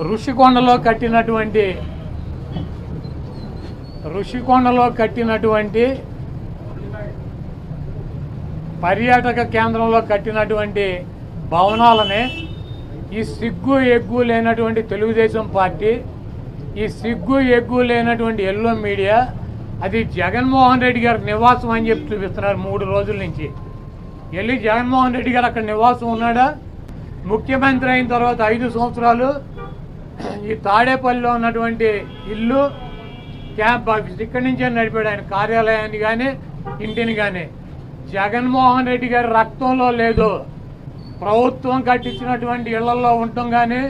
ఋషికొండలో కట్టినటువంటి పర్యాటక కేంద్రంలో కట్టినటువంటి భవనాలనే ఈ సిగ్గు ఎగ్గు లేనటువంటి తెలుగుదేశం పార్టీ, ఈ సిగ్గు ఎగ్గు లేనటువంటి ఎల్లో మీడియా అది జగన్మోహన్ రెడ్డి గారి నివాసం అని చెప్పి చూపిస్తున్నారు 3 రోజుల నుంచి. వెళ్ళి జగన్మోహన్ రెడ్డి గారు అక్కడ నివాసం ఉన్నాడా? ముఖ్యమంత్రి అయిన తర్వాత 5 సంవత్సరాలు ఈ తాడేపల్లిలో ఉన్నటువంటి ఇల్లు క్యాంప్ ఆఫీస్ ఇక్కడి నుంచే నడిపాడు ఆయన కార్యాలయాన్ని కానీ ఇంటిని కానీ. జగన్మోహన్ రెడ్డి గారి రక్తంలో లేదు. ప్రభుత్వం కట్టించినటువంటి ఇళ్లలో ఉండటం కానీ,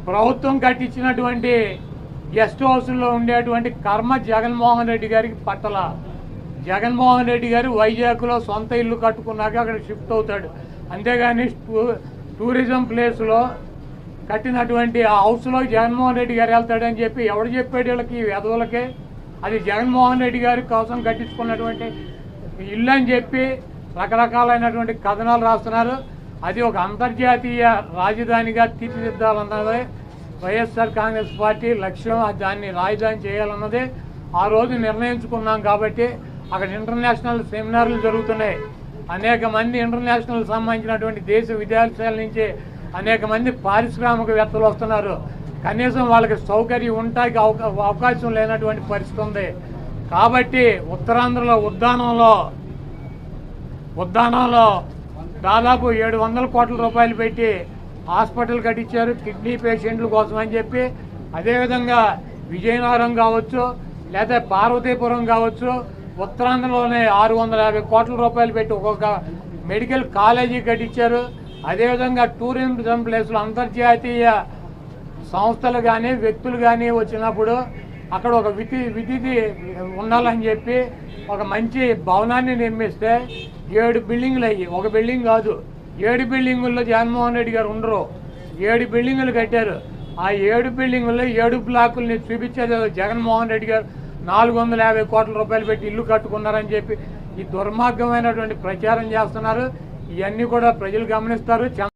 ప్రభుత్వం కట్టించినటువంటి గెస్ట్ హౌస్లో ఉండేటువంటి కర్మ జగన్మోహన్ రెడ్డి గారికి పట్టల. జగన్మోహన్ రెడ్డి గారు వైజాగ్లో సొంత ఇల్లు కట్టుకున్నాక అక్కడ షిఫ్ట్ అవుతాడు. అంతేగాని టూరిజం ప్లేస్లో కట్టినటువంటి ఆ హౌస్లో జగన్మోహన్ రెడ్డి గారు వెళ్తాడని చెప్పి ఎవడు చెప్పాడు వీళ్ళకి, వెధవులకే? అది జగన్మోహన్ రెడ్డి గారి కోసం కట్టించుకున్నటువంటి ఇల్లు అని చెప్పి రకరకాలైనటువంటి కథనాలు రాస్తున్నారు. అది ఒక అంతర్జాతీయ రాజధానిగా తీర్చిదిద్దాలన్నదే వైఎస్ఆర్ కాంగ్రెస్ పార్టీ లక్ష్యం. దాన్ని రాజధాని చేయాలన్నదే ఆ రోజు నిర్ణయించుకున్నాం. కాబట్టి అక్కడ ఇంటర్నేషనల్ సెమినార్లు జరుగుతున్నాయి. అనేక మంది ఇంటర్నేషనల్ సంబంధించినటువంటి దేశ విదేశాల నుంచి అనేక మంది పారిశ్రామికవేత్తలు వస్తున్నారు. కనీసం వాళ్ళకి సౌకర్యం ఉండటానికి అవకాశం లేనటువంటి పరిస్థితి ఉంది. కాబట్టి ఉత్తరాంధ్రలో ఉద్దానంలో దాదాపు 700 కోట్ల రూపాయలు పెట్టి హాస్పిటల్ కట్టించారు కిడ్నీ పేషెంట్ల కోసం అని చెప్పి. అదేవిధంగా విజయనగరం కావచ్చు లేదా పార్వతీపురం కావచ్చు, ఉత్తరాంధ్రలోనే 650 కోట్ల రూపాయలు పెట్టి ఒక్కొక్క మెడికల్ కాలేజీ కట్టించారు. అదేవిధంగా టూరిజం ప్లేస్లో అంతర్జాతీయ సంస్థలు కానీ వ్యక్తులు కానీ వచ్చినప్పుడు అక్కడ ఒక విధి ఉండాలని చెప్పి ఒక మంచి భవనాన్ని నిర్మిస్తే 7 బిల్డింగులు అయ్యి, ఒక బిల్డింగ్ కాదు 7 బిల్డింగుల్లో జగన్మోహన్ రెడ్డి గారు ఉండరు. 7 బిల్డింగులు కట్టారు. ఆ 7 బిల్డింగుల్లో 7 బ్లాకుల్ని చూపించేది జగన్మోహన్ రెడ్డి గారు 450 కోట్ల రూపాయలు పెట్టి ఇల్లు కట్టుకున్నారని చెప్పి ఈ దుర్మార్గమైనటువంటి ప్రచారం చేస్తున్నారు. ఇవన్నీ కూడా ప్రజలు గమనిస్తారు.